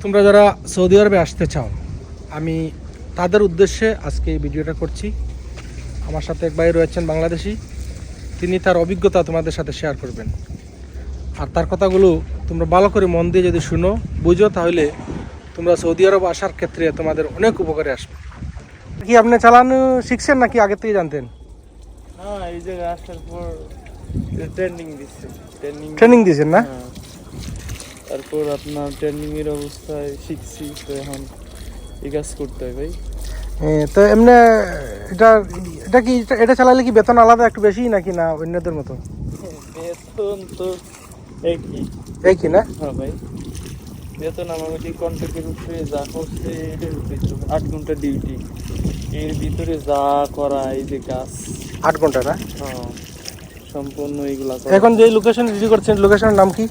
তোমরা যারা সৌদি আরবে আসতে চাও, আমি তাদের উদ্দেশ্যে আজকে এই ভিডিওটা করছি। আমার সাথে এক ভাই রয়েছেন বাংলাদেশি, তিনি তার অভিজ্ঞতা তোমাদের সাথে শেয়ার করবেন। আর তার কথাগুলো তোমরা ভালো করে মন দিয়ে যদি শুনো, বুঝো, তাহলে তোমরা সৌদি আরব আসার ক্ষেত্রে তোমাদের অনেক উপকারে আসবে। কি আপনি চালানো শিখছেন নাকি আগে থেকে জানতেন? না, এই জায়গায় আসার পর ট্রেনিং দিচ্ছে। ট্রেনিং দিয়েছেন না? তারপর আপনার ট্রেনিং এর অবস্থায় শিখছি, তো এখন এই কাজ করতে হয় ভাই। তো এমনি এটা এটা কি এটা চালালে কি বেতন আলাদা একটু বেশি নাকি না অন্যদের মতো? বেতন তো একই না? হ্যাঁ ভাই, বেতন আমাদের কন্ট্রাক্টের উপরে যা করছে এটার উপরে 8 ঘন্টা ডিউটি, এর ভিতরে যা করা এই যে কাজ 8 ঘন্টা না? হ্যাঁ, সম্পূর্ণ এইগুলা করা। এখন যে লোকেশন রেডি করছেন, লোকেশনের নাম কি?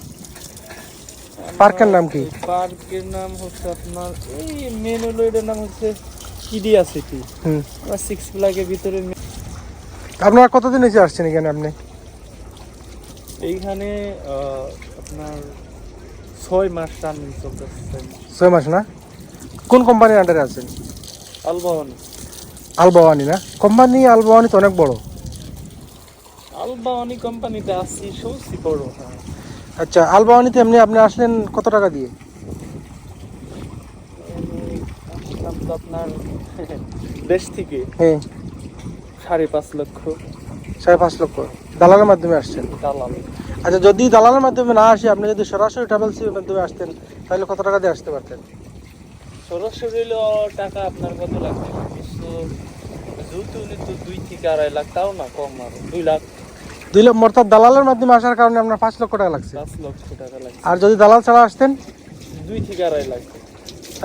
পার্কের নাম কি? পার্কের নাম হচ্ছে আপনার এই মেন হলো, এটার নাম হচ্ছে কিডিয়া সিটি। আমার 6 ফ্ল্যাগের ভিতরে। আপনারা কতদিন এসে আসছেন এখানে? আপনি এইখানে আপনার 6 মাস রানিং চলতেছে। 6 মাস না? কোন কোম্পানির আন্ডারে আছেন? আলবাওয়ানি। আলবাওয়ানি না? কোম্পানি আলবাওয়ানি তো অনেক বড়। আলবাওয়ানি কোম্পানিতে আছি সবচেয়ে বড়। হ্যাঁ। আচ্ছা, আলবাওয়ানিতে এমনি আপনি আসলেন কত টাকা দিয়ে? আসলাম তো আপনার দেশ থেকে হ্যাঁ, 5.5 লক্ষ। 5.5 লক্ষ দালালের মাধ্যমে আসছেন? দালাল। আচ্ছা, যদি দালালের মাধ্যমে না আসি, আপনি যদি সরাসরি ট্রাভেলসের মাধ্যমে আসতেন, তাহলে কত টাকা দিয়ে আসতে পারতেন? সরাসরি হলো টাকা আপনার কত লাগবে? যেহেতু উনি তো 2 থেকে 2.5 লাখ, তাও না কম, আর 2 লাখ। 2 লাখ অর্থাৎ দালালের মাধ্যমে আসার কারণে আপনার 5 লক্ষ টাকা লাগছে। 5 লক্ষ টাকা লাগবে। আর যদি দালাল ছাড়া আসতেন? 2 থেকে 2.5 লাখ।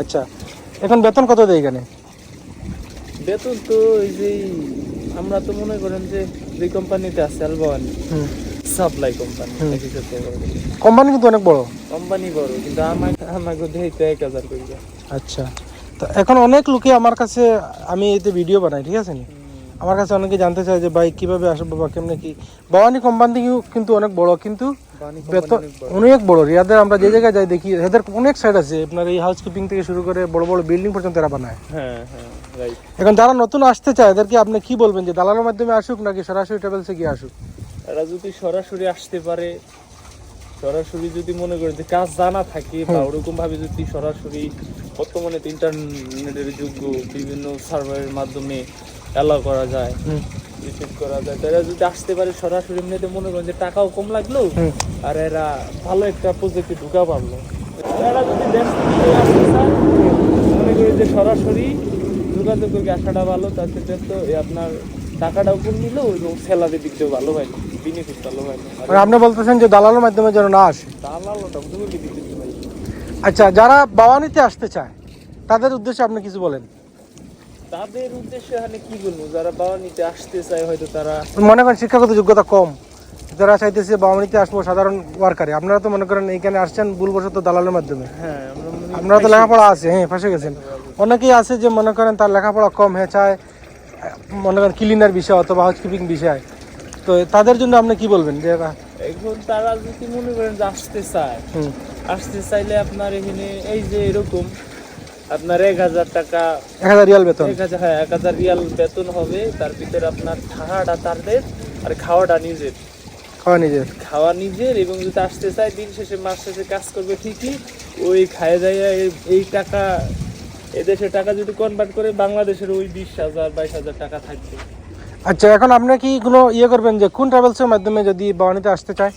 আচ্ছা, এখন বেতন কত দেয় এখানে? বেতন তো এই যে আমরা তো মনে করেন যে কোম্পানিতে আছে আলবাওয়ানি সাপ্লাই কোম্পানি, কোম্পানি কিন্তু অনেক বড়। কোম্পানি বড়, কিন্তু আমাকে দেইতে 1000 করে। আচ্ছা, তো এখন অনেক লোকে আমার কাছে, আমি এতে ভিডিও বানাই, ঠিক আছে? আমার কাছে অনেকে জানতে চায় যে ভাই কিভাবে আসবো বা কেমনে কি। বাওয়ানি কোম্পানি কিন্তু অনেক বড়, কিন্তু বেতন অনেক বড়। রিয়াদে আমরা যে জায়গায় যাই দেখি এদের অনেক সাইড আছে, আপনার এই হাউসকিপিং থেকে শুরু করে বড় বড় বিল্ডিং পর্যন্ত এরা বানায়। হ্যাঁ হ্যাঁ, রাইট। এখন যারা নতুন আসতে চায় এদেরকে আপনি কি বলবেন, যে দালালের মাধ্যমে আসুক নাকি সরাসরি ট্রাভেলসে গিয়ে আসুক? এরা যদি সরাসরি আসতে পারে, সরাসরি যদি মনে করে যে কাজ জানা থাকে বা ওরকম ভাবে যদি সরাসরি, বর্তমানে তো ইন্টারনেটের যুগ, বিভিন্ন সার্ভারের মাধ্যমে অ্যালাউ করা যায়, রিসিভ করা যায়, তারা যদি আসতে পারে সরাসরি, এমনিতে মনে করেন যে টাকাও কম লাগলো আর এরা ভালো একটা প্রজেক্টে ঢুকা পারলো। এরা যদি দেশ থেকে আসতে চায়, মনে করি যে সরাসরি যোগাযোগ করে আসাটা ভালো, তার ক্ষেত্রে তো আপনার টাকাটাও কম নিল এবং স্যালারি দিক দিয়েও ভালো পাইলো, বেনিফিট ভালো পাইলো। আপনি বলতেছেন যে দালালের মাধ্যমে যেন না আসে? দালাল ওটা দুর্নীতি দিতে পারি। আচ্ছা, যারা বাওয়ানিতে আসতে চায় তাদের উদ্দেশ্যে আপনি কিছু বলেন। তাদের উদ্দেশ্যে এখানে কি বলবো, যারা বাওয়ানিতে আসতে চায়, হয়তো তারা মনে করেন শিক্ষাগত যোগ্যতা কম, যারা চাইতেছে বাওয়ানিতে আসবো সাধারণ ওয়ার্কারে, আপনারা তো মনে করেন এইখানে আসছেন ভুলবশত দালালের মাধ্যমে, হ্যাঁ, আপনারা তো লেখাপড়া আছে, হ্যাঁ, ফাঁসে গেছেন। অনেকেই আছে যে মনে করেন তার লেখাপড়া কম, হ্যাঁ, চায় মনে করেন ক্লিনার বিষয় অথবা হাউসকিপিং বিষয়, তো তাদের জন্য আপনি কি বলবেন? যে এখন তারা যদি মনে করেন যে আসতে চায়, আসতে চাইলে আপনার এখানে এই যে এরকম আপনার 1000 টাকা, 1000 রিয়াল বেতন, 1000 রিয়াল বেতন হবে। তার ভিতরে আপনার থাকাটা তাদের আর খাওয়াটা নিজের, খাওয়া নিজের। এবং যদি আসতে চায় দিন শেষে, মাস শেষে কাজ করবে ঠিকই, ওই খায় যায় এই টাকা, এদেশের টাকা যদি কনভার্ট করে বাংলাদেশের ওই 20,000 22,000 টাকা থাকবে। আচ্ছা, এখন আপনি কি কোনো করবেন যে কোন ট্রাভেলসের মাধ্যমে যদি বাওয়ানিতে আসতে চায়?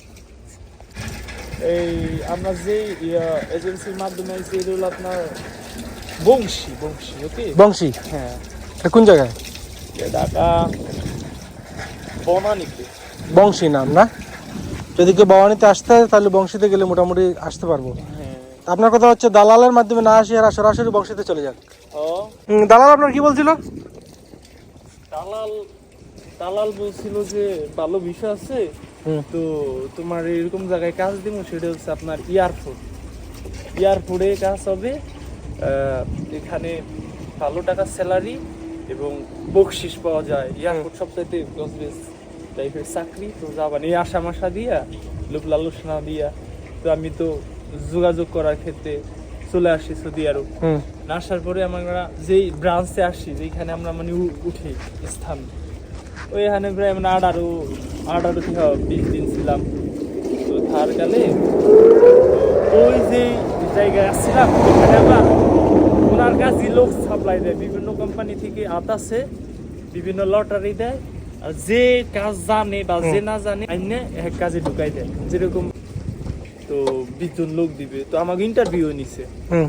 এই আমরা যে এজেন্সির মাধ্যমে আইছি, এটা হলো আপনার বংশী। ওকে, বংশী? হ্যাঁ। এটা কোন জায়গায়? ঢাকা বনানীতে। বংশী নাম না? যদি কেউ বাওয়ানিতে আসতে হয় তাহলে বংশীতে গেলে মোটামুটি আসতে পারবো। হ্যাঁ। আপনার কথা হচ্ছে দালালের মাধ্যমে না আসি, এরা সরাসরি বংশীতে চলে যাক। দালাল আপনার কি বলছিল? দালাল বলছিল যে ভালো বিষয় আছে, তো তোমার এরকম জায়গায় কাজ দিব, সেটা হচ্ছে আপনার এয়ারপোর্টে কাজ হবে। এখানে ভালো টাকা স্যালারি এবং বকশিস পাওয়া যায়। এয়ারপোর্ট সবচাইতে গজবেস টাইপের চাকরি, তো যাবান এই আশা দিয়া, লোক লালসা দিয়া। তো আমি তো যোগাযোগ করার ক্ষেত্রে চলে আসি সৌদি আরব। হুম আসার পরে আমরা যেই ব্রাঞ্চে আসি, যেখানে আমরা মানে উঠি স্থান, ওইখানে প্রায় মানে 18 থেকে 20 দিন ছিলাম। তো তার কালে ওই যে জায়গায় আসছিলাম, ওখানে আবার ওনার কাছে লোক সাপ্লাই দেয়, বিভিন্ন কোম্পানি থেকে আতাছে, বিভিন্ন লটারি দেয়, আর যে কাজ জানে বা যে না জানে আইনে এক কাজে ঢুকাই দেয়। যেরকম তো 20 জন লোক দিবে, তো আমাকে ইন্টারভিউ নিছে, হুম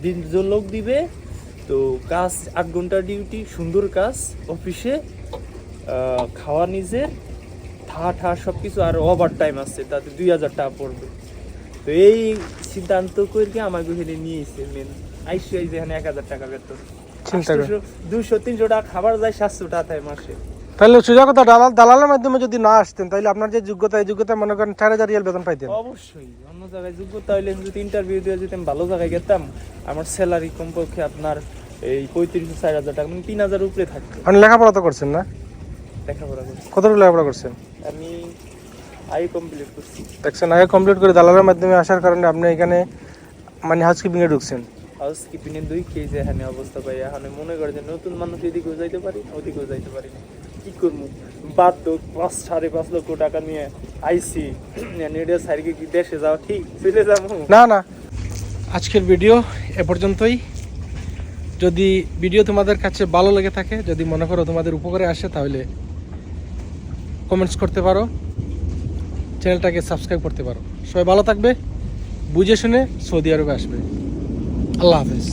20 জন লোক দিবে। তো কাজ 8 ঘন্টা ডিউটি, সুন্দর কাজ, অফিসে খাওয়া নিজের, ঠা সবকিছু, আর ওভার টাইম আছে, তাতে 2000 টাকা পড়বে। তো এই সিদ্ধান্ত করে আমাকে এখানে নিয়েছে মেন আইসি, যেখানে 1000 টাকা বেতন, চিন্তা কর। 200-300 টাকা খাবার যায়, 700 টাকা থাকে মাসে। তাহলে সোজা কথা, দালালের মাধ্যমে যদি না আসতেন তাহলে আপনার যে যোগ্যতা, এই যোগ্যতা মনে করেন 4000 রিয়াল বেতন পাইতেন। অবশ্যই অন্য জায়গায় যোগ্যতা হইলে যদি ইন্টারভিউ দিয়ে যেতাম, ভালো জায়গায় গেতাম, আমার স্যালারি কমপক্ষে আপনার এই 35-4000 টাকা, মানে 3000 উপরে থাকতো। আপনি লেখাপড়া তো করছেন না? লেখাপড়া করছি কতটুকু লেখাপড়া করছেন? আমি, আই কমপ্লিট করছি। দেখছেন, আগে কমপ্লিট করে দালালের মাধ্যমে আসার কারণে আপনি এখানে মানে হাউসকিপিং এ ঢুকছেন। হাউস কিপিং এর 2 কেজি এখানে অবস্থা পাই। এখন মনে করে যে নতুন মানুষ এদিকেও যাইতে পারি, ওদিকেও যাইতে পারি না, কি করবো, বাধ্য 5-5.5 লক্ষ টাকা নিয়ে আইসি, নেডিয়া সাইডকে কি দেশে যাওয়া ঠিক, চলে যাবো না না, আজকের ভিডিও এ পর্যন্তই। যদি ভিডিও তোমাদের কাছে ভালো লেগে থাকে, যদি মনে করো তোমাদের উপকারে আসে, তাহলে কমেন্টস করতে পারো, চ্যানেলটাকে সাবস্ক্রাইব করতে পারো। সবাই ভালো থাকবে, বুঝে শুনে সৌদি আরবে আসবে। আল্লাহ হাফেজ।